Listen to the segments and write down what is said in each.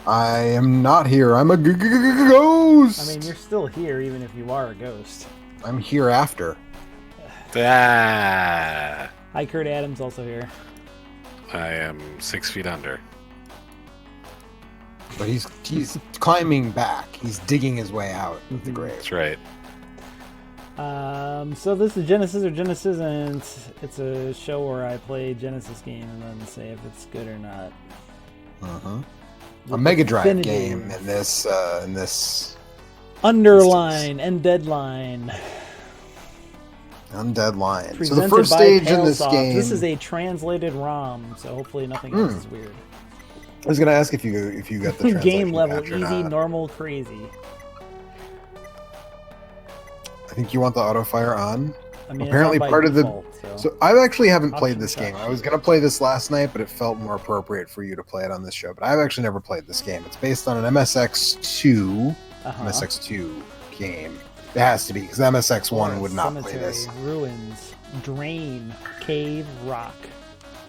I am not here. I'm a ghost. I mean, you're still here even if you are a ghost. I'm here after. Ah, Hi, Kurt Adams, also here. I am 6 feet under. But he's climbing back. He's digging his way out of the grave. That's right. So this is Genesis or Genesisn't. It's a show where I play Genesis game and then say if it's good or not. A Mega Drive game in this Underline and deadline. Undead Line. So Presented the first by stage in this Palesoft. game. This is a translated ROM, so hopefully nothing else is weird. I was gonna ask if you got the Game level, patch or easy, not. normal, crazy. I think you want the auto fire on. I mean, Apparently it's on by part default, of the. So I actually haven't played this game. I was gonna play this last night, but it felt more appropriate for you to play it on this show. But I've actually never played this game. It's based on an MSX2 game. It has to be because MSX1 would not play Cemetery, this. Ruins, drain, cave, rock.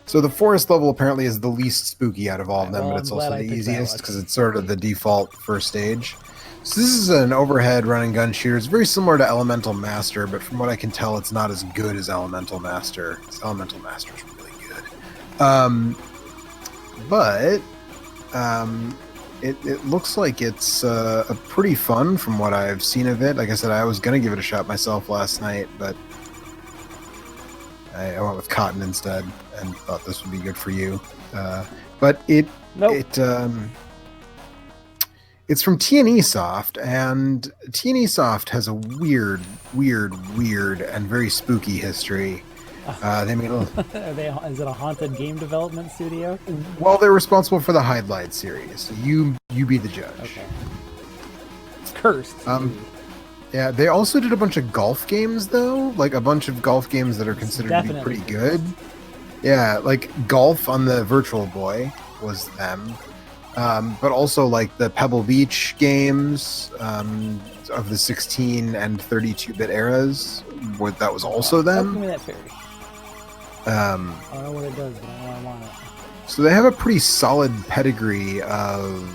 So the forest level apparently is the least spooky out of all of them, Well, but it's I'm also glad I the picked that easiest one. because it's sort of the default first stage. So this is an overhead run and gun shooter. It's very similar to Elemental Master, but from what I can tell, it's not as good as Elemental Master. Elemental Master is really good. It looks like it's a pretty fun from what I've seen of it. Like I said, I was going to give it a shot myself last night, but I went with Cotton instead and thought this would be good for you. But it's from TNE Soft, and TNE Soft has a weird, and very spooky history. They made Is it a haunted game development studio? well, they're responsible for the Hide series. You be the judge. Okay. It's cursed. Yeah, they also did a bunch of golf games, though. Like a bunch of golf games that are considered to be pretty good. Yeah, like Golf on the Virtual Boy was them. But also like the Pebble Beach games of the 16 and 32-bit eras. That was also them. Give me that fairy. I don't know what it does, but I know I want it. So they have a pretty solid pedigree of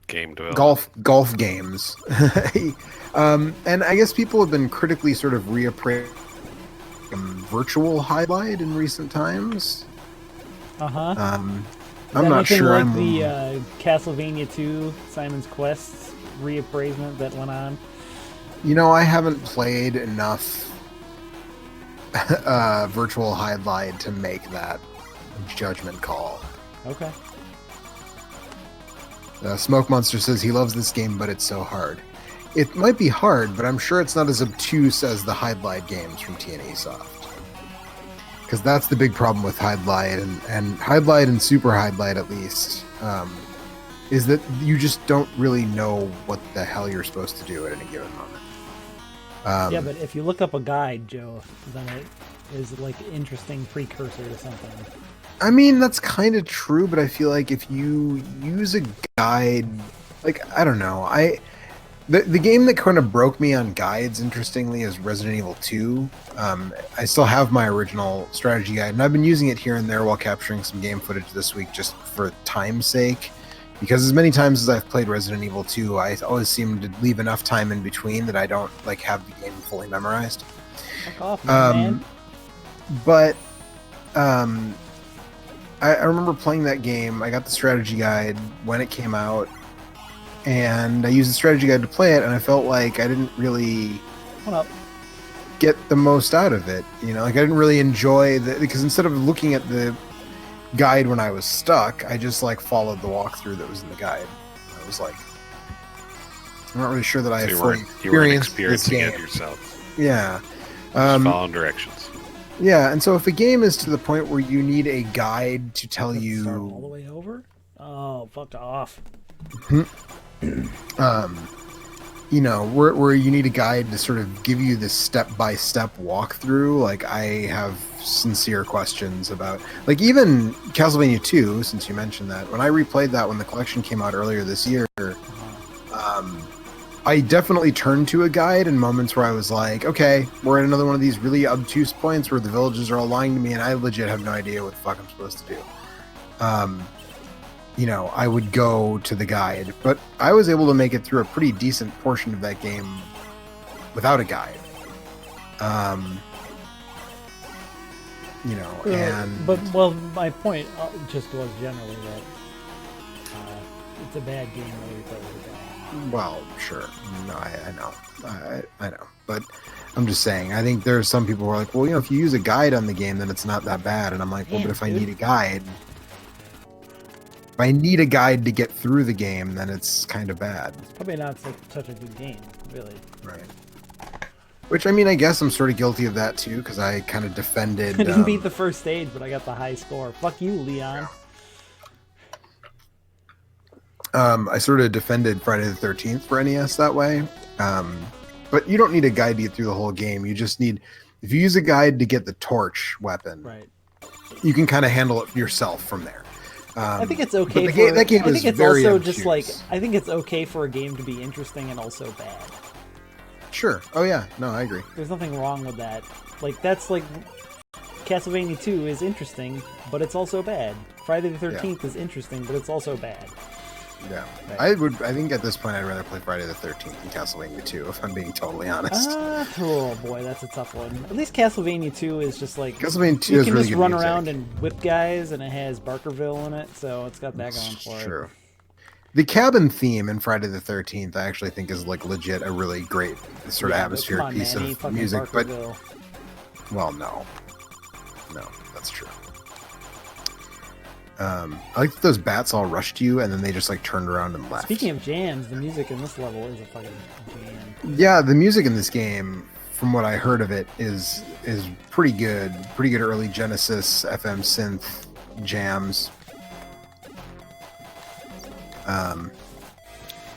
game development. golf games. And I guess people have been critically sort of reappraising virtual highlight in recent times. I'm not sure. Like the Castlevania 2 Simon's Quest reappraisement that went on. You know, I haven't played enough virtual highlight to make that judgment call. Okay. Smoke Monster says he loves this game, but it's so hard. It might be hard, but I'm sure it's not as obtuse as the Hide games from TNE Soft. Because that's the big problem with Hide and Hide and Super Hide at least, is that you just don't really know what the hell you're supposed to do at any given moment. Yeah, but if you look up a guide, Joe, then it is like an interesting precursor to something. I mean, that's kind of true, but I feel like if you use a guide, like, I don't know, the game that kind of broke me on guides, interestingly, is Resident Evil 2. I still have my original strategy guide, and I've been using it here and there while capturing some game footage this week just for time's sake. Because as many times as I've played Resident Evil 2, I always seem to leave enough time in between that I don't like have the game fully memorized. Fuck off, man. But I remember playing that game. I got the strategy guide when it came out, and I used the strategy guide to play it, and I felt like I didn't really get the most out of it. You know, like I didn't really enjoy because instead of looking at the guide when I was stuck, I just like followed the walkthrough that was in the guide. I was like, I'm not really sure that I fully experienced this game. It yourself. Yeah. Just following directions. Yeah, and so if a game is to the point where you need a guide to tell you Start all the way over? Oh, fuck off. You know, where you need a guide to sort of give you this step-by-step walkthrough, like I have sincere questions about, like even Castlevania 2, since you mentioned that, when I replayed that when the collection came out earlier this year, I definitely turned to a guide in moments where I was like, okay, we're at another one of these really obtuse points where the villages are all lying to me and I legit have no idea what the fuck I'm supposed to do. You know, I would go to the guide, but I was able to make it through a pretty decent portion of that game without a guide. You know, and... But, well, my point just was generally that it's a bad game whether you play with a guide. Well, sure. No, I know. I know. But I'm just saying, I think there's some people who are like, well, you know, if you use a guide on the game, then it's not that bad. And I'm like, well, but if I need a guide... If I need a guide to get through the game, then it's kind of bad. It's probably not such a good game, really. Right. Which, I mean, I guess I'm sort of guilty of that, too, because I kind of defended... I didn't beat the first stage, but I got the high score. Fuck you, Leon. I sort of defended Friday the 13th for NES that way. But you don't need a guide to get through the whole game. You just need... If you use a guide to get the torch weapon, right, you can kind of handle it yourself from there. I think it's okay. That game I think it's very also obtuse. just like I think it's okay for a game to be interesting and also bad. Sure. Oh yeah. No, I agree. There's nothing wrong with that. Like that's like Castlevania 2 is interesting, but it's also bad. Friday the 13th is interesting, but it's also bad. Yeah. Right. I think at this point I'd rather play Friday the 13th than Castlevania 2, if I'm being totally honest. Oh boy, that's a tough one. At least Castlevania 2 is just like Castlevania 2 you is can really just good run music. around and whip guys, and it has Barkerville in it, so it's got that going for it. True. The cabin theme in Friday the 13th, I actually think is like legit a really great sort of atmospheric piece of music. Barkerville. But well, no, that's true. I like that those bats all rushed you and then they just like turned around and left. Speaking of jams, the music in this level is a fucking jam. Yeah, the music in this game, from what I heard of it, is pretty good. Pretty good early Genesis FM synth jams.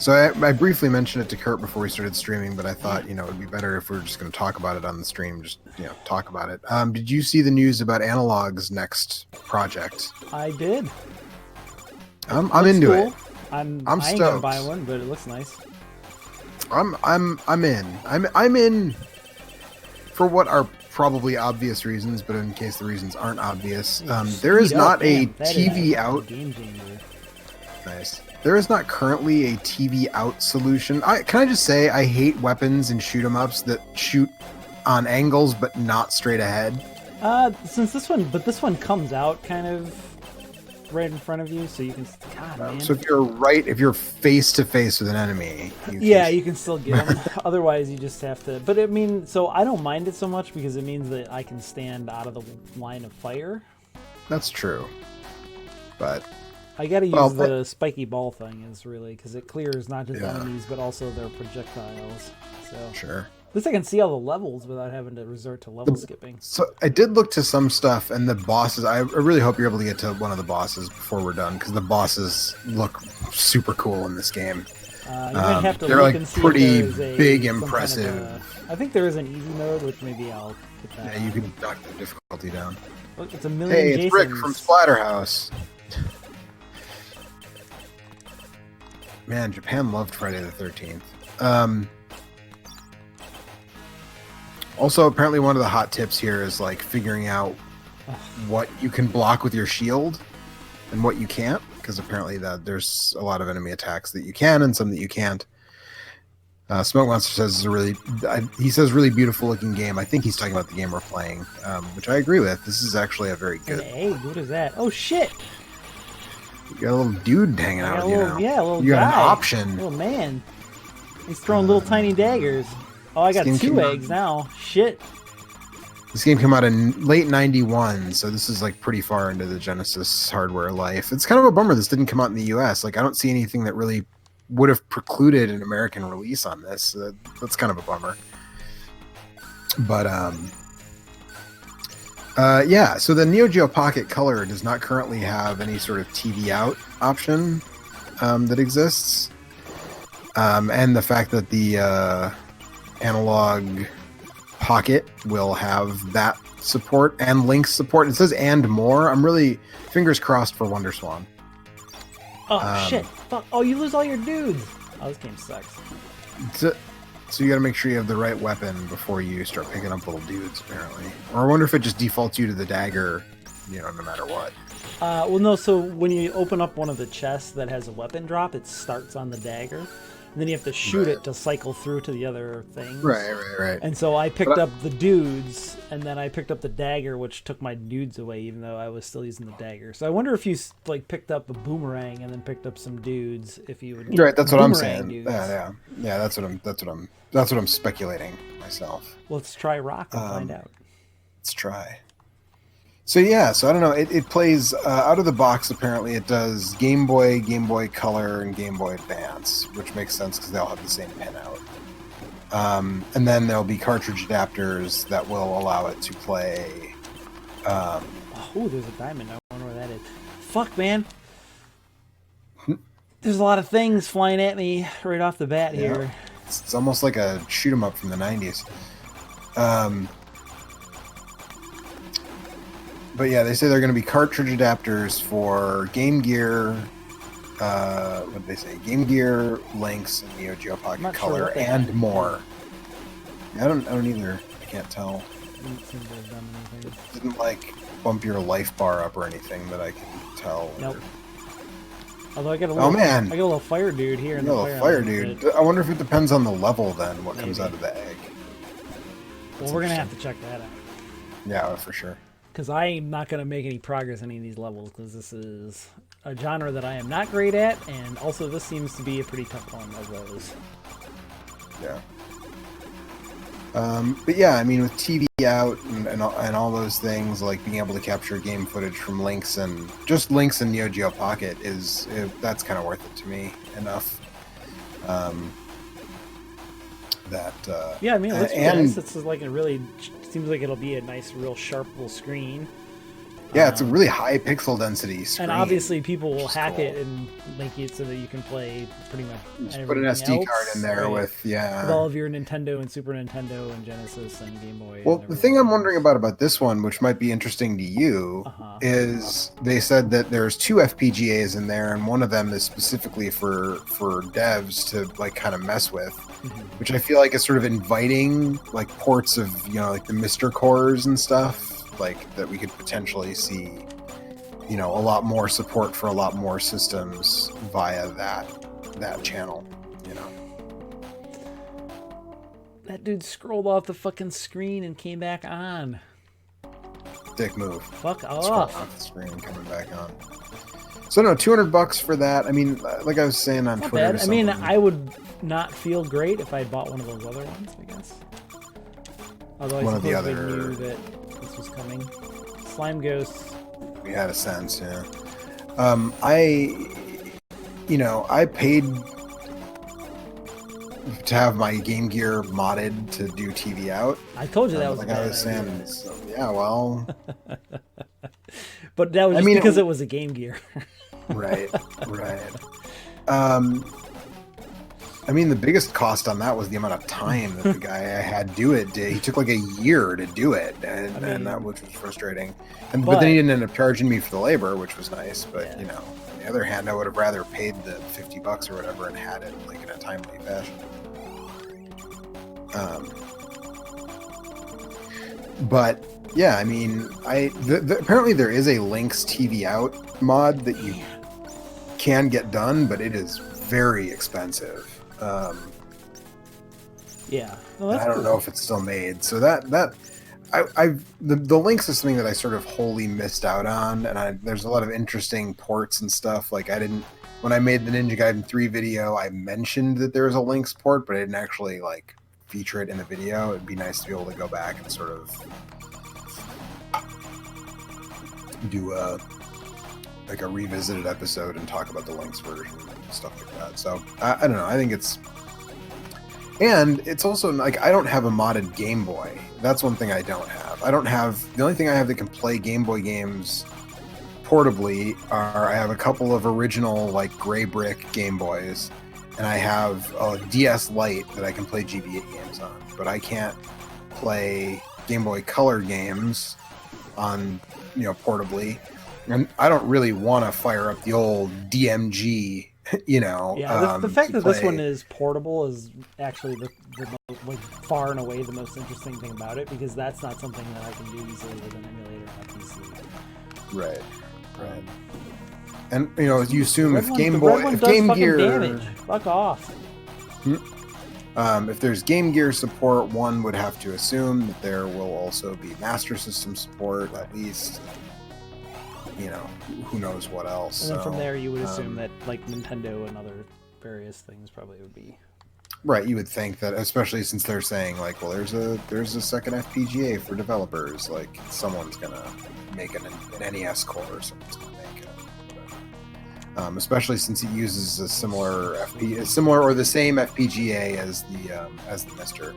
So I briefly mentioned it to Kurt before we started streaming, but I thought, you know, it'd be better if we were just going to talk about it on the stream. Just, you know, talk about it. Did you see the news about Analog's next project? I did. I'm into it. I'm stoked. I ain't gonna buy one, but it looks nice. I'm in. I'm in for what are probably obvious reasons, but in case the reasons aren't obvious, there is not a TV out. Game changer. Nice. There is not currently a TV out solution. Can I just say I hate weapons and shoot 'em ups that shoot on angles but not straight ahead. Since this one comes out kind of right in front of you, so you can. God, man. So if you're face to face with an enemy, you can still get them. Otherwise, you just have to. But I mean, so I don't mind it so much because it means that I can stand out of the line of fire. That's true, but. I gotta use the spiky ball thing, is really, because it clears not just enemies, but also their projectiles. So sure. At least I can see all the levels without having to resort to level skipping. So I did look to some stuff, and the bosses, I really hope you're able to get to one of the bosses before we're done, because the bosses look super cool in this game. You might have to they're look like and see pretty if there is big, some impressive. Kind of I think there is an easy mode, which maybe I'll put that Yeah, you can knock the difficulty down. Look, it's a million Hey, it's Rick Jasons. from Splatterhouse. Man, Japan loved Friday the 13th. Also, apparently one of the hot tips here is like figuring out what you can block with your shield and what you can't, because apparently there's a lot of enemy attacks that you can and some that you can't. Smoke Monster says he says really beautiful looking game. I think he's talking about the game we're playing, which I agree with. This is actually a very good. Hey, what is that? Oh shit! You got a little dude hanging out with you now. Yeah, a little you got guy. an option. Little man. He's throwing little tiny daggers. Oh, I got 2 eggs now. Shit. This game came out in late '91, so this is like pretty far into the Genesis hardware life. It's kind of a bummer this didn't come out in the US. Like, I don't see anything that really would have precluded an American release on this. That's kind of a bummer. But yeah, so the Neo Geo Pocket Color does not currently have any sort of TV out option that exists. And the fact that the Analog Pocket will have that support and Link support. It says and more. I'm really fingers crossed for WonderSwan. Oh shit! Fuck! Oh, you lose all your dudes. Oh, this game sucks. So you got to make sure you have the right weapon before you start picking up little dudes, apparently. Or I wonder if it just defaults you to the dagger, no matter what. Well, no. So when you open up one of the chests that has a weapon drop, it starts on the dagger, and then you have to shoot it to cycle through to the other things. Right. And so I picked up the dudes, and then I picked up the dagger, which took my dudes away, even though I was still using the dagger. So I wonder if you picked up a boomerang and then picked up some dudes, if you would. Right, that's what I'm saying. Dudes. Yeah. That's what I'm speculating myself. Let's try rock and find out. Let's try. So I don't know. It plays out of the box. Apparently, it does Game Boy, Game Boy Color, and Game Boy Advance, which makes sense because they all have the same pinout. And then there'll be cartridge adapters that will allow it to play. Oh, there's a diamond. I wonder where that is. Fuck, man. There's a lot of things flying at me right off the bat here. It's almost like a shoot 'em up from the 90s. But yeah, they say they're going to be cartridge adapters for Game Gear. What did they say? Game Gear, Lynx, and Neo Geo Pocket Color, and more. I don't either. I can't tell. Didn't bump your life bar up or anything that I can tell. Nope. Although I got a little, I got a little fire dude here. A little fire dude. I wonder if it depends on the level then. What comes out of the egg? Well, we're gonna have to check that out. Yeah, for sure. Because I'm not going to make any progress in any of these levels, because this is a genre that I am not great at, and also this seems to be a pretty tough one of those. Yeah. But yeah, I mean, with TV out and all those things, like being able to capture game footage from Lynx and Neo Geo Pocket that's kind of worth it to me enough. Yeah, I mean, it looks really nice. It's like a really seems like it'll be a nice, real sharp little screen. Yeah, it's a really high pixel density screen. And obviously people will hack it and make it so that you can play pretty much just put an SD card in there with all of your Nintendo and Super Nintendo and Genesis and Game Boy. Well, the thing I'm wondering about this one, which might be interesting to you, is they said that there's 2 FPGAs in there, and one of them is specifically for devs to kind of mess with, which I feel like is sort of inviting ports of the Mr. Cores and stuff. That we could potentially see, a lot more support for a lot more systems via that channel, That dude scrolled off the fucking screen and came back on. Dick move. Fuck off. Scrolling off the screen and coming back on. So no, $200 for that. I mean, like I was saying on not Twitter. Bad. I mean, I would not feel great if I bought one of those other ones, I guess. Although I suppose they knew that this was coming. Slime Ghosts. We had a sense, yeah. I paid to have my Game Gear modded to do TV out. I told you that was like I was saying. So, yeah, well. But that was just because it was a Game Gear. Right. I mean, the biggest cost on that was the amount of time that the guy I had do it did. He took like a year to do it, and that which was frustrating. But then he didn't end up charging me for the labor, which was nice. But on the other hand, I would have rather paid the $50 or whatever and had it in a timely fashion. But yeah, I mean, apparently there is a Lynx TV out mod that you can get done, but it is very expensive. Yeah, I don't know if it's still made. So the Lynx is something that I sort of wholly missed out on, and there's a lot of interesting ports and stuff. When I made the Ninja Gaiden 3 video, I mentioned that there was a Lynx port, but I didn't actually feature it in the video. It'd be nice to be able to go back and sort of do a revisited episode and talk about the Lynx version and stuff like that. So I don't know. I think it's also I don't have a modded Game Boy. That's one thing I don't have. The only thing I have that can play Game Boy games portably I have a couple of original gray brick Game Boys, and I have a DS Lite that I can play GBA games on, but I can't play Game Boy Color games on portably. And I don't really want to fire up the old DMG You know, Yeah, the fact to that this play. one is portable is actually like far and away the most interesting thing about it, because that's not something that I can do easily with an emulator on a PC. Right. Right. And you know, you assume if The Game red Boy, one if does Game fucking Gear, damage. Fuck off. if there's Game Gear support, one would have to assume that there will also be Master System support, at least. You know, who knows what else. And then from So, there, you would assume that like Nintendo and other various things probably would be. right, you would think that, especially since they're saying like, well, there's a second FPGA for developers. Like, someone's gonna make an NES core, or someone's gonna make it. Especially since it uses a similar or the same FPGA as the Mister.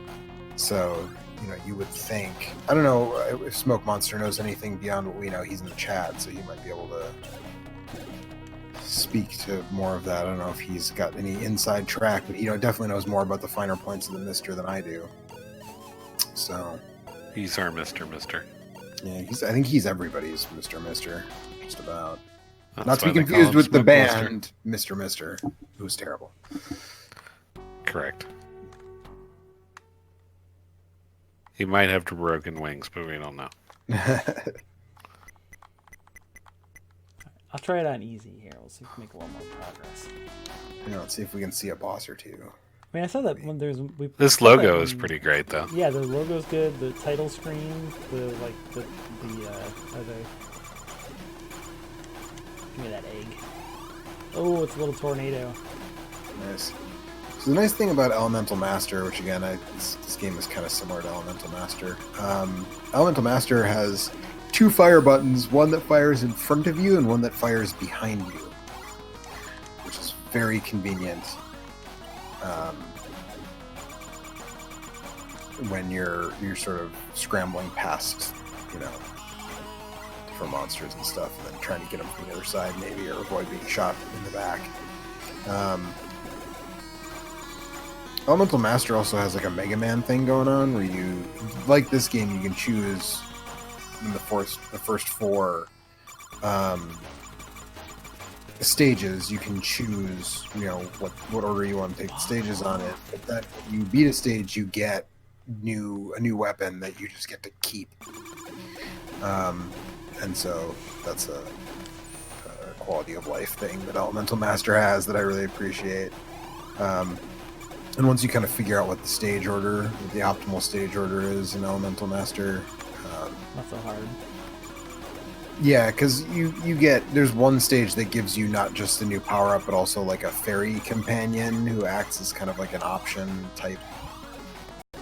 So, you know, you would think. I don't know if Smoke Monster knows anything beyond what we know. He's in the chat, so he might be able to speak to more of that. I don't know if he's got any inside track, but definitely knows more about the finer points of the Mister than I do. So He's our Mister. yeah, I think he's everybody's Mister, just about. That's Not to why be they call confused him with the Smoke band Mister, who's terrible. Correct. He might have broken wings, but we don't know. I'll try it on easy here. We'll see if we make a little more progress. Let's see if we can see a boss or two. I mean, I saw that when This logo is pretty great, though. Yeah, the logo's good. The title screen, the give me that egg. Oh, it's a little tornado. Nice. So the nice thing about Elemental Master, which again, this game is kind of similar to Elemental Master. Elemental Master has two fire buttons, one that fires in front of you and one that fires behind you, which is very convenient when you're sort of scrambling past, different monsters and stuff, and then trying to get them from the other side, maybe, or avoid being shot in the back. Elemental Master also has like a Mega Man thing going on, where you, like this game, you can choose in the first four stages. You can choose, what order you want to take the stages on it. If that you beat a stage, you get a new weapon that you just get to keep. And so that's a quality of life thing that Elemental Master has that I really appreciate. And once you kind of figure out what the stage order, what the optimal stage order is in Elemental Master, not so hard. Yeah, because there's one stage that gives you not just the new power up, but also like a fairy companion who acts as kind of like an option type.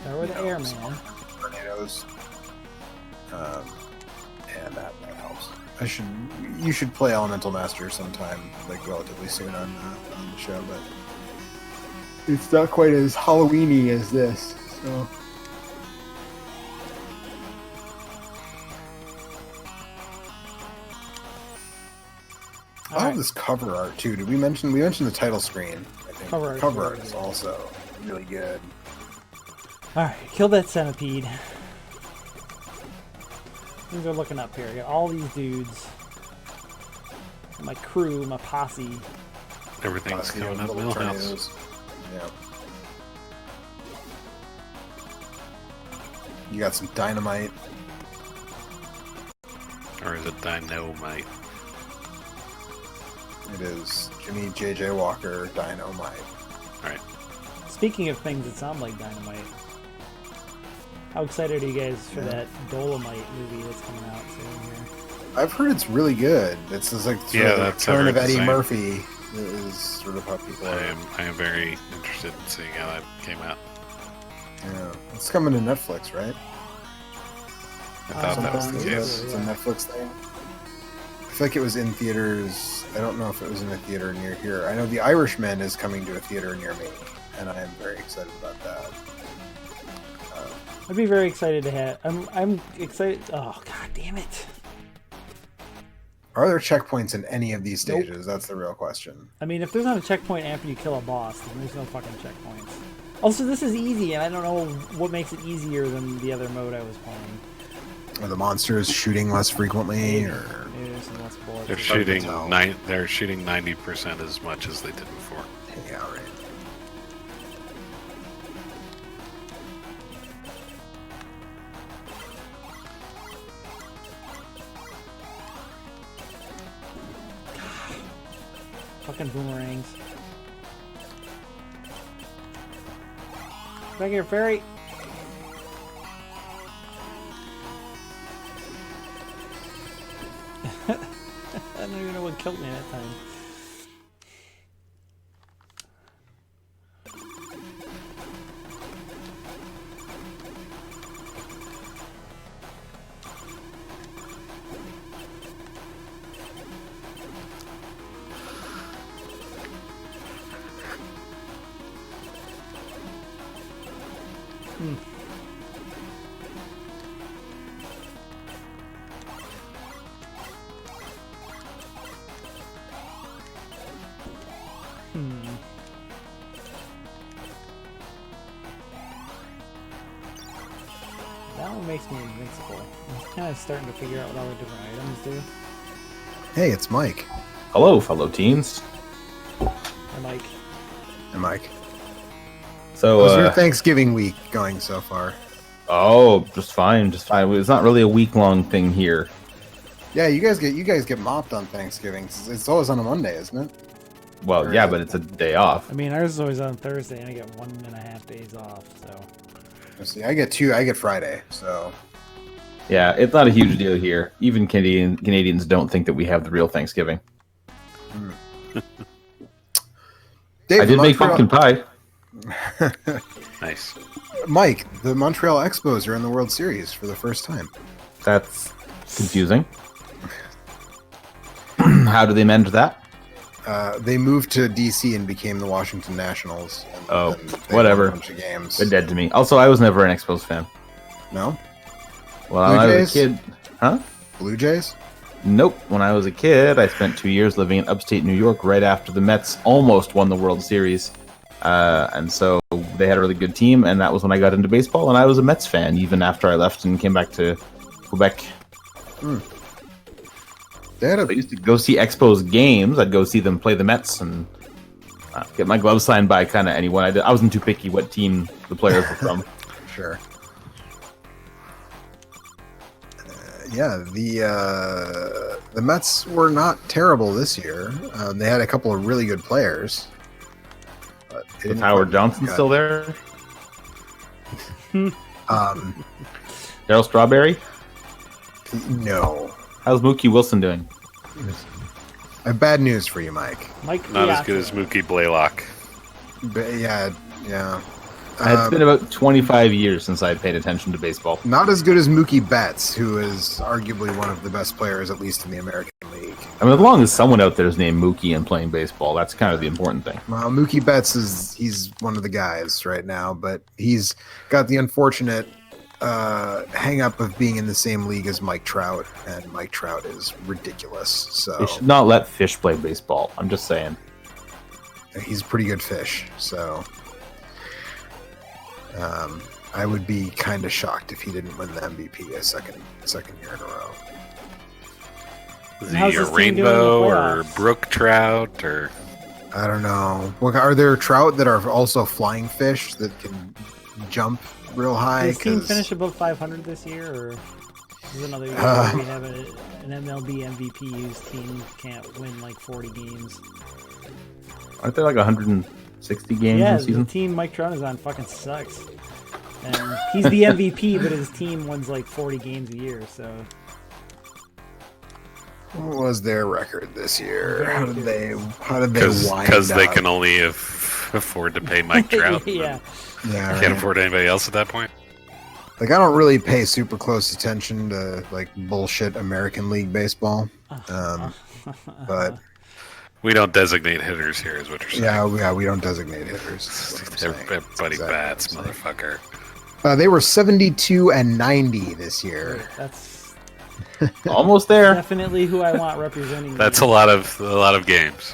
Or the airman. Tornadoes. And that helps. You should play Elemental Master sometime, like relatively soon on the show, but it's not quite as Halloween-y as this. So. I love this cover art too. Did we mention the title screen? I think cover art is also really good. All right, kill that centipede. Things are looking up here. I got all these dudes. My crew, my posse. Everything's coming up Millhouse. Yeah. You got some dynamite. Or is it dynamite? It is Jimmy J.J. Walker Dynamite. Right. Speaking of things that sound like dynamite, how excited are you guys for that Dolomite movie that's coming out soon here? I've heard it's really good. It's just like the turn of Eddie Murphy is sort of how people are. I am very interested in seeing how that came out. Yeah, it's coming to Netflix, right? I thought that was the case. It's a Netflix thing. I feel like it was in theaters. I don't know if it was in a theater near here. I know The Irishman is coming to a theater near me, and I am very excited about that. I'd be very excited to have. I'm excited. Oh, god damn it! Are there checkpoints in any of these stages? Nope. That's the real question. I mean, if there's not a checkpoint after you kill a boss, then there's no fucking checkpoints. Also, this is easy, and I don't know what makes it easier than the other mode I was playing. Are the monsters shooting less frequently, or maybe there's some less bullets. They're shooting 90% as much as they did before. Fucking boomerangs. Back here, fairy. I don't even know what killed me that time. That one makes me invincible. I'm kind of starting to figure out what all the different items do. Hey, it's Mike. Hello, fellow teens. I'm like, Hey, Mike. So, How's your Thanksgiving week going so far? oh, just fine, just fine. It's not really a week-long thing here. Yeah, you guys get mopped on Thanksgiving. It's always on a Monday, isn't it? Well, Or yeah, is but it- it's a day off. I mean, ours is always on Thursday, and I get 1.5 days off, so. Let's see, I get 2. I get Friday. So Yeah, it's not a huge deal here. Even Canadians don't think that we have the real Thanksgiving. Dave, I did make pumpkin pie. Nice. Mike, the Montreal Expos are in the World Series for the first time. That's confusing. How do they manage that? They moved to DC and became the Washington Nationals. And Oh, then they whatever. won a bunch of games. They're dead to me. Also, I was never an Expos fan. No, Well, Blue when I was Jays? a kid, huh? Blue Jays. Nope. When I was a kid, I spent 2 years living in upstate New York right after the Mets almost won the World Series. And so they had a really good team, and that was when I got into baseball, and I was a Mets fan even after I left and came back to Quebec. They had I a used to go see Expos games. I'd go see them play the Mets and get my gloves signed by kind of anyone. I wasn't too picky what team the players were from. sure. Yeah, the Mets were not terrible this year. They had a couple of really good players. But it Is didn't Howard quite Johnson cut. still there? Um, Darryl Strawberry? no. How's Mookie Wilson doing? I have bad news for you, Mike. Mike Not as good Piazza. as Mookie Blaylock. But yeah. It's been about 25 years since I paid attention to baseball. Not as good as Mookie Betts, who is arguably one of the best players, at least in the American League. I mean, as long as someone out there is named Mookie and playing baseball, that's kind of the important thing. Well, Mookie Betts he's one of the guys right now, but he's got the unfortunate hang up of being in the same league as Mike Trout, and Mike Trout is ridiculous. So They should not let fish play baseball. I'm just saying. he's a pretty good fish. So I would be kind of shocked if he didn't win the MVP a second year in a row. Is How's he a this team doing in the rainbow or playoffs? brook trout or I don't know. Well, are there trout that are also flying fish that can jump real high? Did this team 'Cause- finish above 500 this year, or is this another year Uh, where we have an MLB MVP whose team can't win like 40 games? Aren't there like 160 games Yeah, in the a season? team Mike Trout is on fucking sucks. And he's the MVP, but his team wins like 40 games a year, so... What was their record this year? Very How did good. they wind because they up? can only afford to pay Mike Trout? yeah. Yeah, Can't right. afford anybody else at that point. Like I don't really pay super close attention to like bullshit American League baseball. But We don't designate hitters here, is what you're saying. yeah, we don't designate hitters. is what I'm saying. Everybody Exactly bats, what I'm saying. motherfucker. They were 72 and 90 this year. That's Almost there. definitely who I want representing That's me. a lot of games.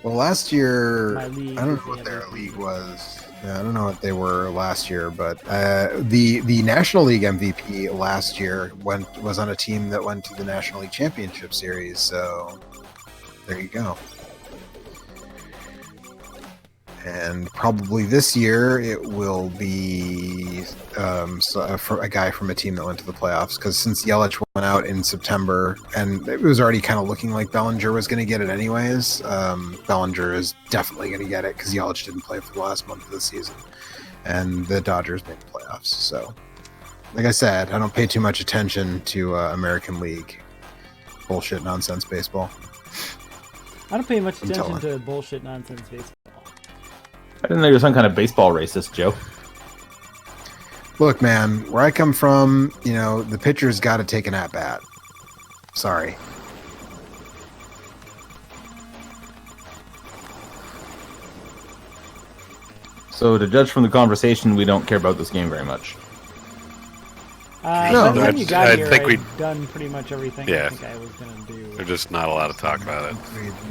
Well, last year My league I don't is know the what their MVP. league was. Yeah, I don't know what they were last year, but the National League MVP last year was on a team that went to the National League Championship Series. So there you go. and probably this year it will be for a guy from a team that went to the playoffs. Because since Yelich went out in September, and it was already kind of looking like Bellinger was going to get it anyways, Bellinger is definitely going to get it because Yelich didn't play for the last month of the season, and the Dodgers made the playoffs. So, like I said, I don't pay too much attention to American League bullshit nonsense baseball. I don't pay much attention to bullshit nonsense baseball. I didn't know you were some kind of baseball racist, Joe. Look, man, where I come from, the pitcher's got to take an at-bat. Sorry. So to judge from the conversation, we don't care about this game very much. By the time you got here, think I'd done pretty much everything I think I was going to do. There's just not a lot to talk about it.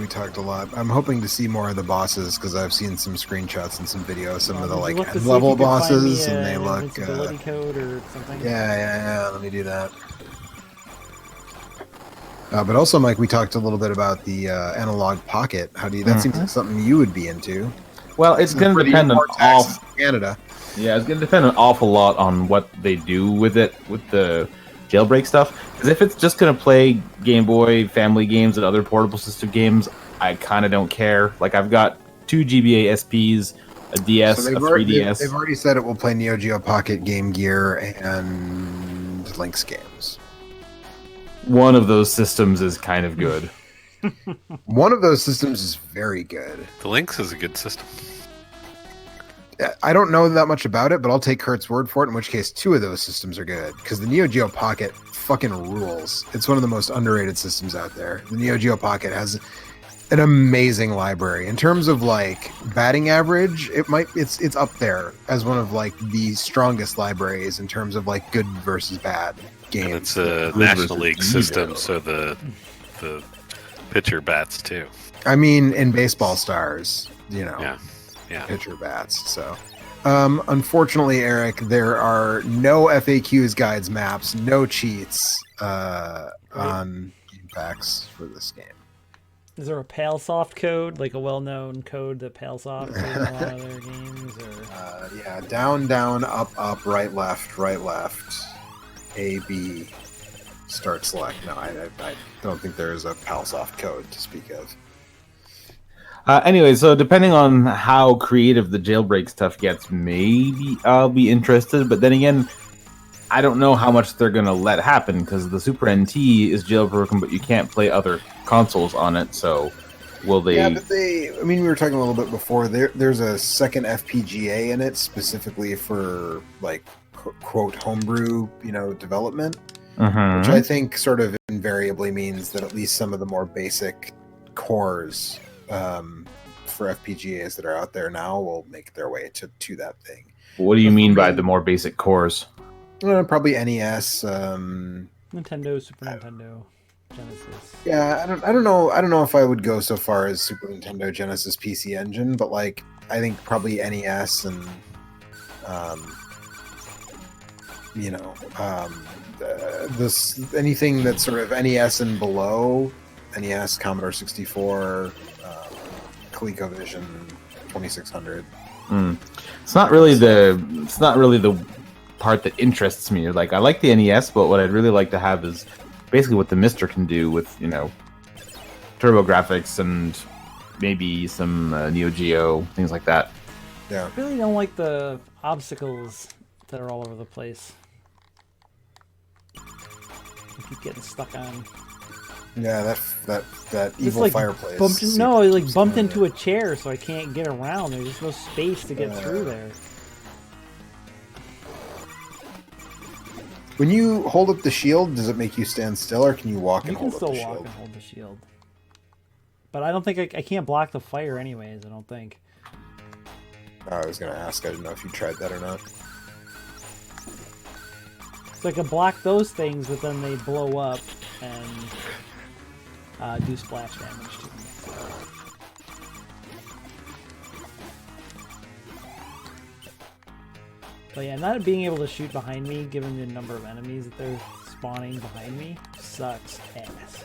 We talked a lot. I'm hoping to see more of the bosses because I've seen some screenshots and some videos. Some of the end-level bosses, and they look. Invincibility code or something. Yeah. Let me do that. But also, Mike, we talked a little bit about the analog pocket. How do you? That seems like something you would be into. Well, it's going to depend on Canada. Yeah, it's going to depend an awful lot on what they do with it, with the jailbreak stuff. Because if it's just going to play Game Boy family games and other portable system games, I kind of don't care. Like, I've got 2 GBA SPs, a DS, a 3DS. They've already said it will play Neo Geo Pocket, Game Gear, and Lynx games. One of those systems is kind of good. One of those systems is very good. The Lynx is a good system. I don't know that much about it, but I'll take Kurt's word for it, in which case 2 of those systems are good, because the Neo Geo Pocket fucking rules. It's one of the most underrated systems out there. The Neo Geo Pocket has an amazing library. In terms of, like, batting average, it's up there as one of, like, the strongest libraries in terms of, like, good versus bad games. And it's a National League system, so the pitcher bats, too. I mean, in Baseball Stars, Yeah. pitcher bats. So, unfortunately, Eric, there are no FAQs, guides, maps, no cheats on game packs for this game. Is there a PaleSoft code, like a well-known code that PaleSoft uses in a lot of their games? Or Yeah, down, up, right, left, A, B, start, select. No, I don't think there is a PalSoft code to speak of. Anyway, so depending on how creative the jailbreak stuff gets, maybe I'll be interested. But then again, I don't know how much they're going to let happen because the Super NT is jailbroken, but you can't play other consoles on it. So will they? Yeah, but we were talking a little bit before. There's a second FPGA in it specifically for, like, quote, homebrew, development, which I think sort of invariably means that at least some of the more basic cores for FPGAs that are out there now will make their way to that thing. What do you mean by the more basic cores? Probably NES, Nintendo, Super Nintendo, Genesis. Yeah, I don't know if I would go so far as Super Nintendo, Genesis, PC Engine, but, like, I think probably NES and this anything that's sort of NES and below, NES, Commodore 64, ColecoVision 2600. It's not really the part that interests me. Like, I like the NES, but what I'd really like to have is basically what the Mister can do with, turbo graphics and maybe some Neo Geo, things like that. Yeah. I really don't like the obstacles that are all over the place. I keep getting stuck on. Yeah, that evil fireplace. Bumped into a chair, so I can't get around. There's just no space to get through there. When you hold up the shield, does it make you stand still, or can you walk and hold up the shield? You can still walk and hold the shield. But I don't think I can't block the fire anyways, I don't think. I was going to ask. I didn't know if you tried that or not. So I can block those things, but then they blow up and do splash damage to me. But yeah, not being able to shoot behind me, given the number of enemies that they're spawning behind me, sucks ass.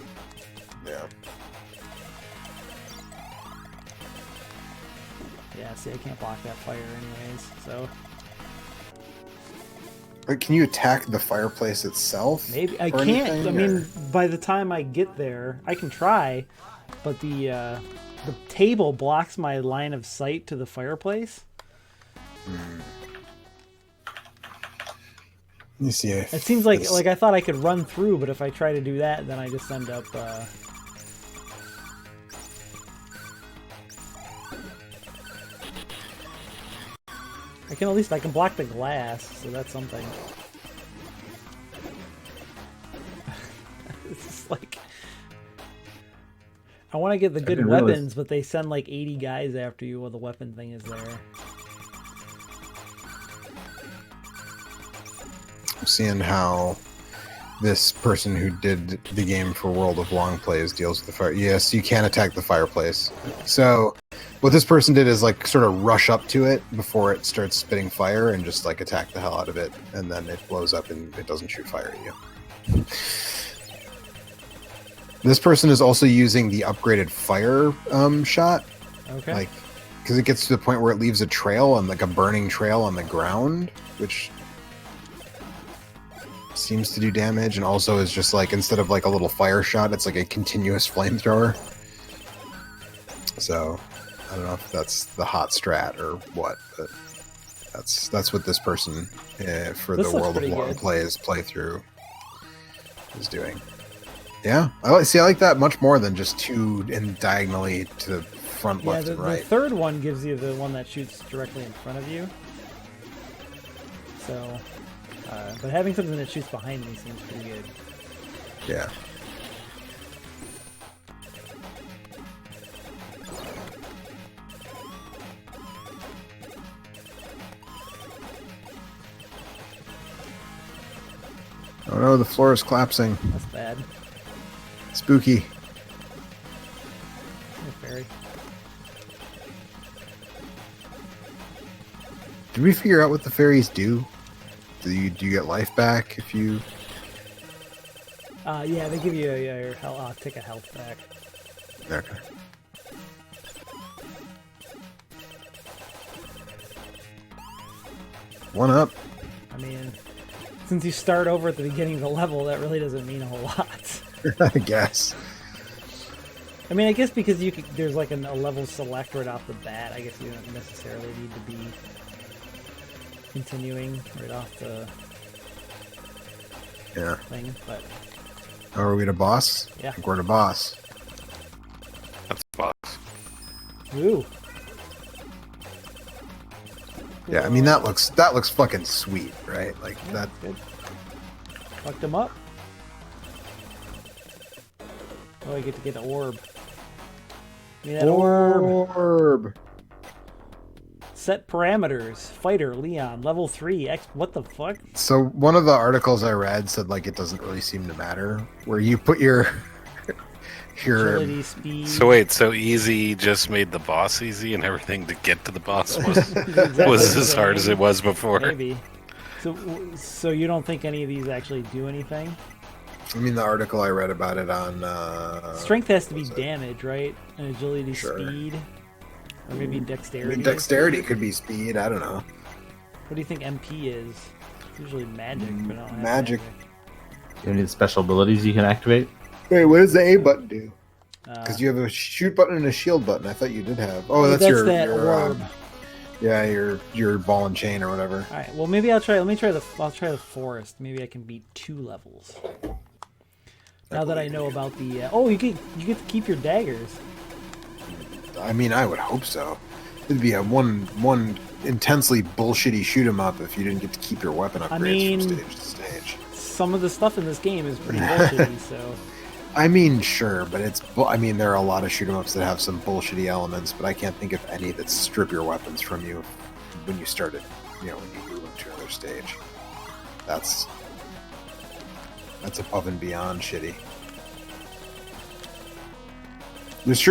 Yeah. Yeah, see, I can't block that fire anyways, so... Can you attack the fireplace itself? Maybe I or can't. anything, I or- mean, by the time I get there, I can try, but the table blocks my line of sight to the fireplace. Let me see. If It seems like this- I thought I could run through, but if I try to do that, then I just end up. I can block the glass, so that's something. It's just like I want to get the good didn't realize- weapons, but they send like 80 guys after you while the weapon thing is there. I'm seeing how this person who did the game for World of Long Plays deals with the fire. Yes, you can attack the fireplace. So what this person did is like sort of rush up to it before it starts spitting fire and just like attack the hell out of it, and then it blows up and it doesn't shoot fire at you. This person is also using the upgraded fire shot, Okay. like because it gets to the point where it leaves a trail and like a burning trail on the ground, which seems to do damage, and also is just like instead of like a little fire shot, it's like a continuous flamethrower. So I don't know if that's the hot strat or what, but that's what this person for This the looks World of pretty Long good. Plays playthrough is doing. Yeah, I like that much more than just two and diagonally to the front, Yeah, left, the and right. third one gives you the one that shoots directly in front of you. So, but having something that shoots behind me seems pretty good. Yeah. Oh no, the floor is collapsing. That's bad. Spooky. Hey, fairy. Did we figure out what the fairies do? Do you get life back if you... Yeah, they give you your health. Take a health back. Okay. One up. I mean, since you start over at the beginning of the level, that really doesn't mean a whole lot. I guess. I mean, I guess because there's like a level select right off the bat. I guess you don't necessarily need to be continuing right off the Yeah. thing, but Oh, are we to boss? Yeah. I think we're to boss. That's a box. ooh. Yeah, I mean that looks fucking sweet, right? Like Yeah, that. good. Fucked him up. Oh, I get to get an orb. Give me that orb. Orb. Set parameters. Fighter, Leon, level 3. What the fuck? So one of the articles I read said like it doesn't really seem to matter where you put your Agility, speed. So wait, so easy just made the boss easy, and everything to get to the boss was Exactly was the as hard as same. it was before. Maybe. So you don't think any of these actually do anything? I mean the article I read about it on Strength has to be was it? damage, right? And agility, Sure. speed, or maybe I dexterity. mean dexterity could be speed, I don't know. What do you think MP is? It's usually magic, but I don't have Magic. Do you have any special abilities you can activate? Wait, what does the A button do? Because Because you have a shoot button and a shield button. I thought you did have. Oh, that's your that your, orb. yeah, your ball and chain or whatever. All right. Well, maybe I'll try. Let me try I'll try the forest. Maybe I can beat 2 levels. Now that I know about the. Oh, you get to keep your daggers. I mean, I would hope so. It'd be a one intensely bullshitty shoot 'em up if you didn't get to keep your weapon upgrades mean- from stage to stage. Some of the stuff in this game is pretty bullshitty. So I mean, sure, but I mean, there are a lot of shoot 'em ups that have some bullshitty elements, but I can't think of any that strip your weapons from you when you started. You know, when you move into another stage. That's above and beyond shitty. There's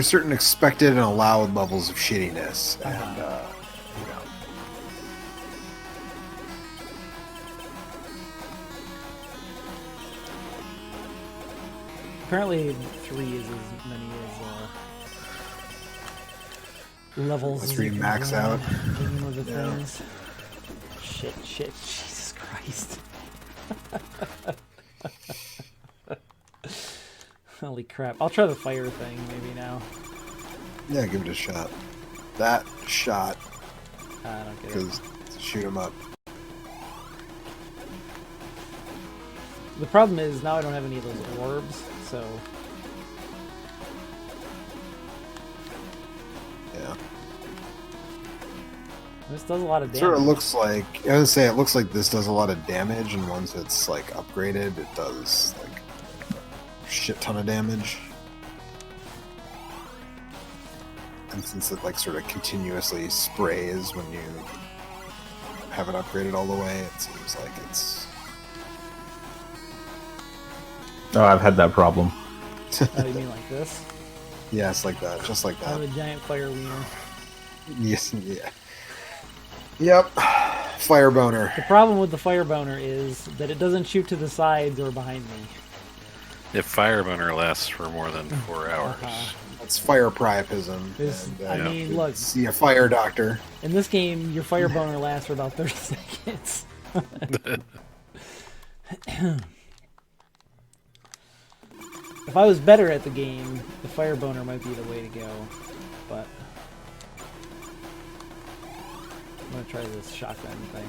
certain expected and allowed levels of shittiness, and you know. apparently 3 is as many levels. That's where you max out. Game of the Yeah. things. Shit, Jesus Christ. Holy crap. I'll try the fire thing maybe now. Yeah, give it a shot. That shot, I don't get it. because shoot him up. The problem is now I don't have any of those orbs, so Yeah. this does a lot of damage. Sort of looks like, I was gonna say, it looks like this does a lot of damage, and once it's like upgraded, it does like a shit ton of damage. And since it like sort of continuously sprays when you have it upgraded all the way, it seems like it's Oh, I've had that problem. Oh, you mean like this? yes, like that, just like I have that. a giant fire wiener. Yes, yeah. Yep, fire boner. The problem with the fire boner is that it doesn't shoot to the sides or behind me. If fire boner lasts for more than 4 hours. That's fire priapism. This- and, I mean, look, see a fire doctor. in this game, your fire boner lasts for about 30 seconds. If I was better at the game, the fire boner might be the way to go, but I'm gonna try this shotgun thing.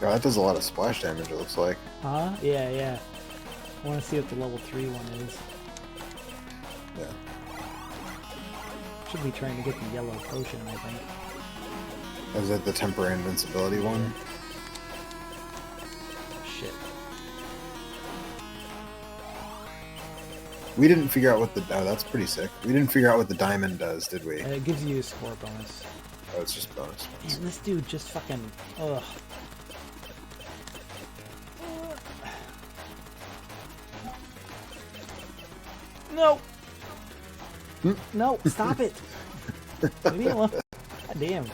Yeah, that does a lot of splash damage, it looks like. Huh? Yeah, yeah. I want to see what the level 3 one is. Yeah. Should be trying to get the yellow potion, I think. Is it the temporary invincibility one? Shit. We didn't figure out what the... Oh, that's pretty sick. We didn't figure out what the diamond does, did we? It gives you a score bonus. Oh, it's just bonus. Man, this dude just fucking... Ugh. No! No, stop it! Leave me alone. God damn.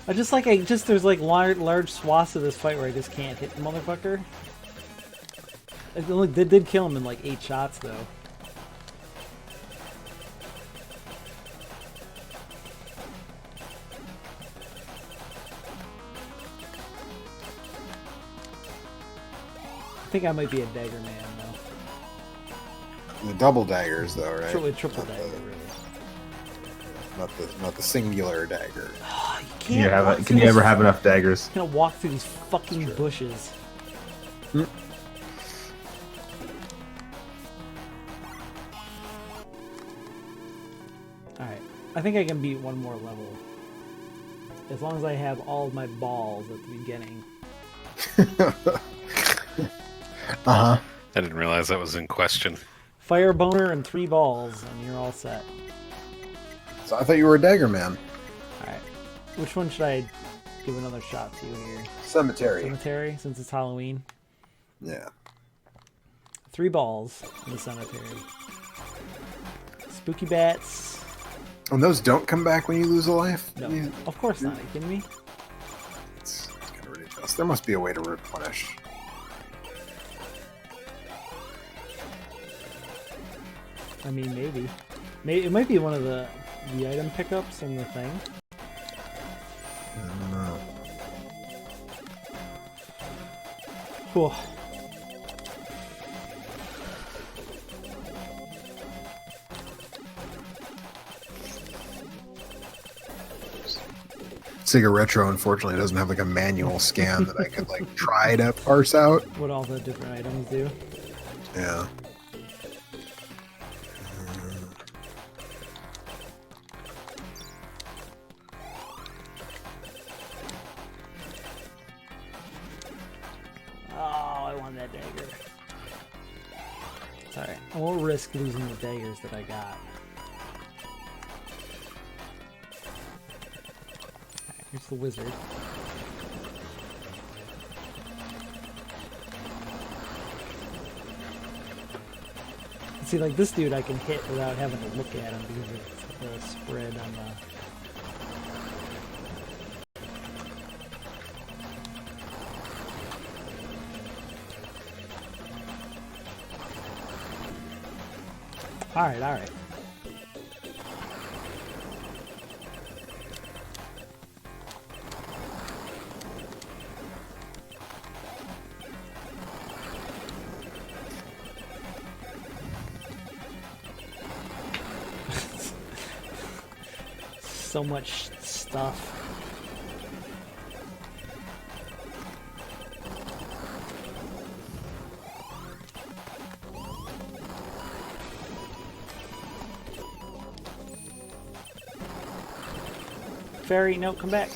There's like large swaths of this fight where I just can't hit the motherfucker. They did kill him in like 8 shots though. I think I might be a dagger man though. The double daggers, though, right? Triple Not dagger, the- really. Not the singular dagger. Oh, you Can you, can't walk can through you this- ever have enough daggers? Gonna walk through these fucking bushes. Alright. I think I can beat one more level. As long as I have all of my balls at the beginning. Uh-huh. I didn't realize that was in question. Fire boner and 3 balls, and you're all set. So I thought you were a dagger man. Alright. Which one should I give another shot to here? Cemetery. Cemetery, since it's Halloween. Yeah. 3 balls in the cemetery. Spooky bats. And those don't come back when you lose a life? No, You- of course not. Are you kidding me? It's kind of ridiculous. There must be a way to replenish. I mean, maybe. It might be one of the item pickups in the thing. I don't know. Cool. Sega Retro, unfortunately, doesn't have like a manual scan that I could like try to parse out. What all the different items do. Yeah. Oh, I want that dagger. It's alright. I won't risk losing the daggers that I got. Alright, here's the wizard. See, like this dude I can hit without having to look at him because it's the spread on the. All right, all right. So much stuff. Fairy, no, come back.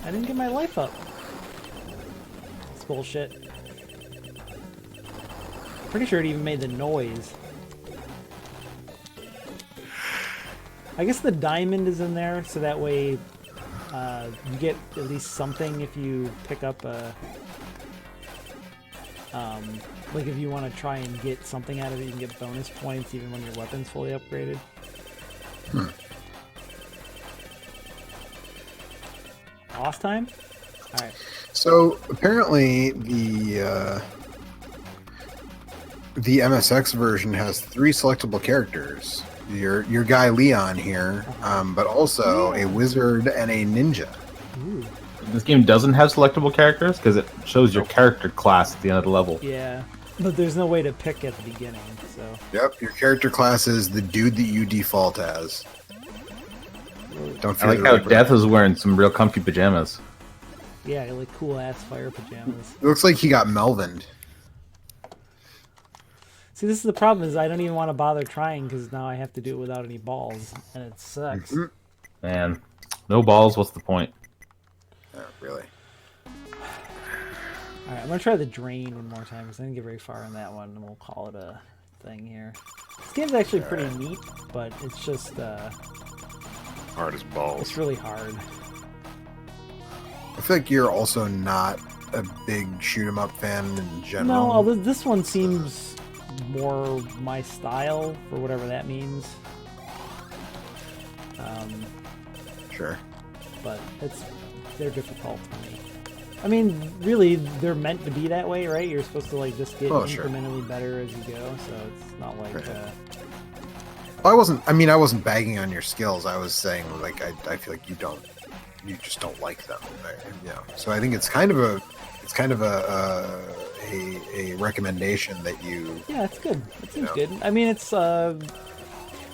I didn't get my life up. It's bullshit. Pretty sure it even made the noise. I guess the diamond is in there, so that way you get at least something if you pick up a... like if you want to try and get something out of it, you can get bonus points even when your weapon's fully upgraded. Boss time? Alright. So apparently the MSX version has 3 selectable characters. Your guy Leon here, but also a wizard and a ninja. Ooh. This game doesn't have selectable characters because it shows your character class at the end of the level. Yeah, but there's no way to pick at the beginning, so... Yep, your character class is the dude that you default as. Don't I fear like the how Reaper. Death is wearing some real comfy pajamas. Yeah, like cool-ass fire pajamas. It looks like he got Melvined. See, this is the problem, is I don't even want to bother trying, because now I have to do it without any balls, and it sucks. Man, no balls, what's the point? Really? Alright, I'm going to try the drain one more time, because I didn't get very far on that one, and we'll call it a thing here. This game's actually pretty neat, but it's just, Hard as balls. it's really hard. I feel like you're also not a big shoot 'em up fan in general. No, although this one seems more my style, for whatever that means. Sure. But they're difficult to me. I mean, really, they're meant to be that way, right? You're supposed to like just get Sure. incrementally better as you go, so it's not like Right. I wasn't bagging on your skills. I was saying like I feel like you just don't like them. So I think it's kind of a recommendation that you. yeah, it's good. It seems Yeah. good. I mean, it's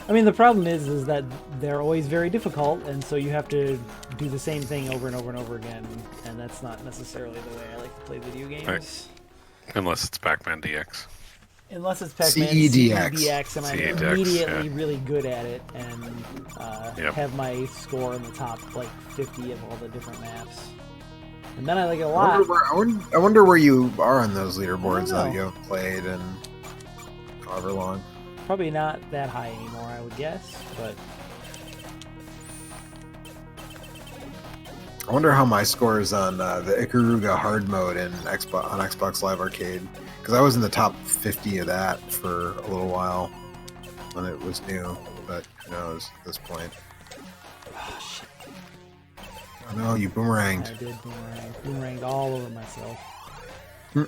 I mean, the problem is that they're always very difficult, and so you have to do the same thing over and over and over again, and that's not necessarily the way I like to play video games. Right. Unless it's Pac-Man DX. Unless it's Pac-Man CEDX. CEDX, and I'm CEDX, immediately yeah. really good at it, and Yep. have my score in the top like 50 of all the different maps. And then I like it a I lot. wonder where you are on those leaderboards I don't that know. you haven't played in however long. Probably not that high anymore, I would guess, but I wonder how my score is on the Ikaruga hard mode on Xbox Live Arcade, because I was in the top 50 of that for a little while when it was new, but who knows at this point. oh, shit, Oh no, you I boomeranged. did boomeranged all over myself. I'm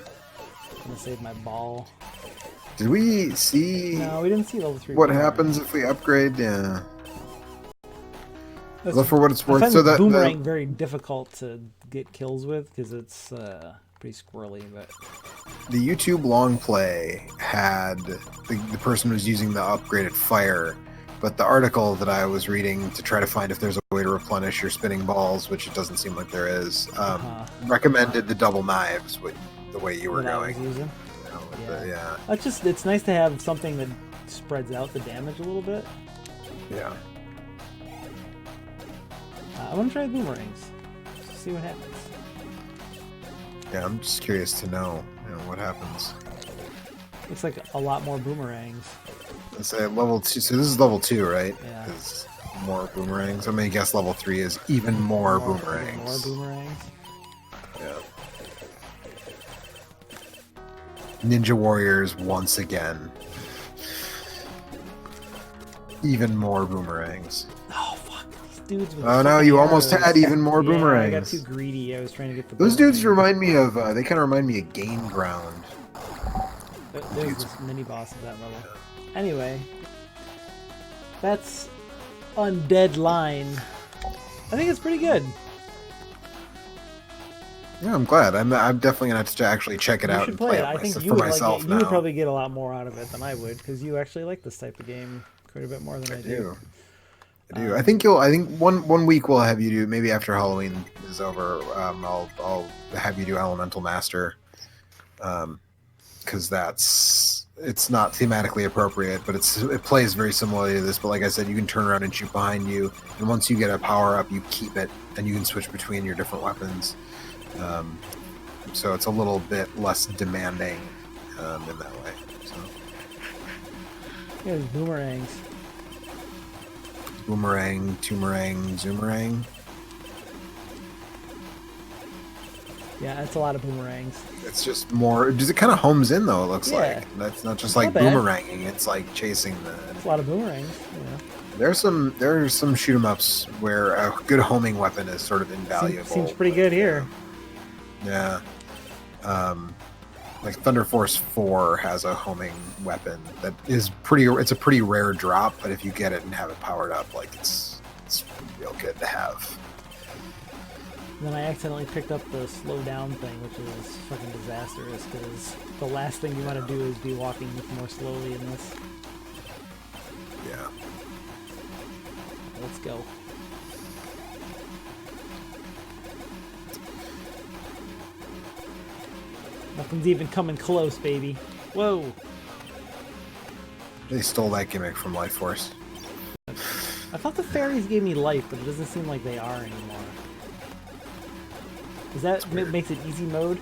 gonna save my ball. Did we see No, we didn't see level 3. what boomerang. happens if we upgrade? Yeah. That's- Well, for what it's I worth, find so the that boomerang very difficult to get kills with because it's pretty squirrely. But the YouTube long play had the person was using the upgraded fire, but the article that I was reading to try to find if there's a way to replenish your spinning balls, which it doesn't seem like there is, recommended the double knives with the way you were that I was going. using. You know, with Yeah. the- yeah, That's just, it's nice to have something that spreads out the damage a little bit. yeah. I want to try boomerangs. Just see what happens. Yeah, I'm just curious to know, what happens. Looks like a lot more boomerangs. Let's say level 2. So this is level 2, right? Yeah. Is more boomerangs. I'm gonna guess level 3 is even more More boomerangs. boomerangs. Yeah. Ninja Warriors once again. even more boomerangs. Oh fuck! These dudes. With Oh no, fucking you almost arrows. had even more Yeah, I got boomerangs. too greedy. I was trying to get the. Those dudes boomerang. remind me of. They kind of remind me of Game Ground. There's this mini boss at that level. Anyway, that's Undead Line. I think it's pretty good. Yeah, I'm glad. I'm definitely gonna have to actually check it You out should and play play it. it I think myself, you for would like myself it. now. You would probably get a lot more out of it than I would, because you actually like this type of game quite a bit more than I do. I do. I think you'll. I think one week we'll have you do. Maybe after Halloween is over, I'll have you do Elemental Master, because it's not thematically appropriate, but it plays very similarly to this. But like I said, you can turn around and shoot behind you, and once you get a power up, you keep it, and you can switch between your different weapons. So it's a little bit less demanding in that way. So. There's boomerangs. Boomerang, Toomerang, Zoomerang. Yeah, that's a lot of boomerangs. It's just more. Does it kind of homes in though? It looks Yeah. like that's not just like Not bad. boomeranging. It's like chasing the. It's a lot of boomerangs. Yeah. There's some shoot 'em ups where a good homing weapon is sort of invaluable. Seems pretty good here. Yeah. Like Thunder Force 4 has a homing weapon that is pretty. It's a pretty rare drop, but if you get it and have it powered up, like it's real good to have. Then I accidentally picked up the slow down thing, which is fucking disastrous, because the last thing you want to do is be walking more slowly in this. Yeah. Let's go. Nothing's even coming close, baby. Whoa. They stole that gimmick from Life Force. I thought the fairies gave me life, but it doesn't seem like they are anymore. Is that makes it easy mode?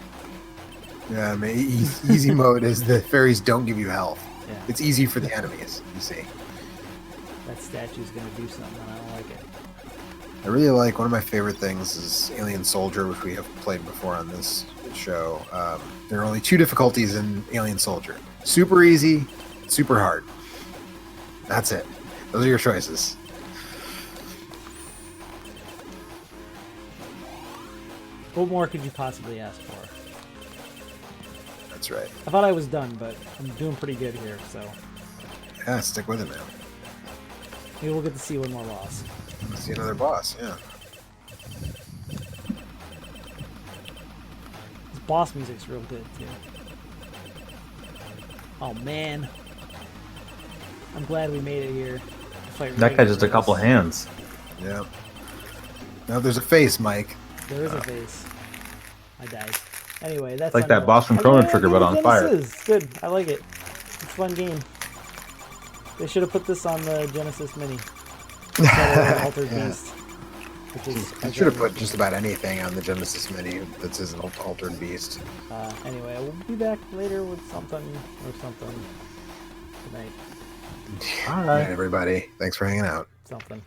Yeah, I mean, easy mode is the fairies don't give you health. Yeah. It's easy for the enemies, you see. That statue's gonna do something, and I don't like it. I really like, one of my favorite things is Alien Soldier, which we have played before on this show. There are only two difficulties in Alien Soldier. Super easy, super hard. That's it. Those are your choices. What more could you possibly ask for? That's right. I thought I was done, but I'm doing pretty good here, so Yeah, stick with it, man. maybe we'll get to see one more boss. Let's see another boss, yeah. This boss music's real good, too. Oh, man. I'm glad we made it here. That guy just a couple hands. Yeah. Now there's a face, Mike. There is a face. I died. Anyway, that's Like that Undead. boss from I Chrono like Trigger, but on fire. Genesis. Good. I like it. It's a fun game. They should have put this on the Genesis Mini. Instead of Altered Yeah. Beast. Which is, I should have put just about anything on the Genesis Mini that says an altered beast. Anyway, we'll be back later with something or something. Good night. All right, everybody. Thanks for hanging out. Something.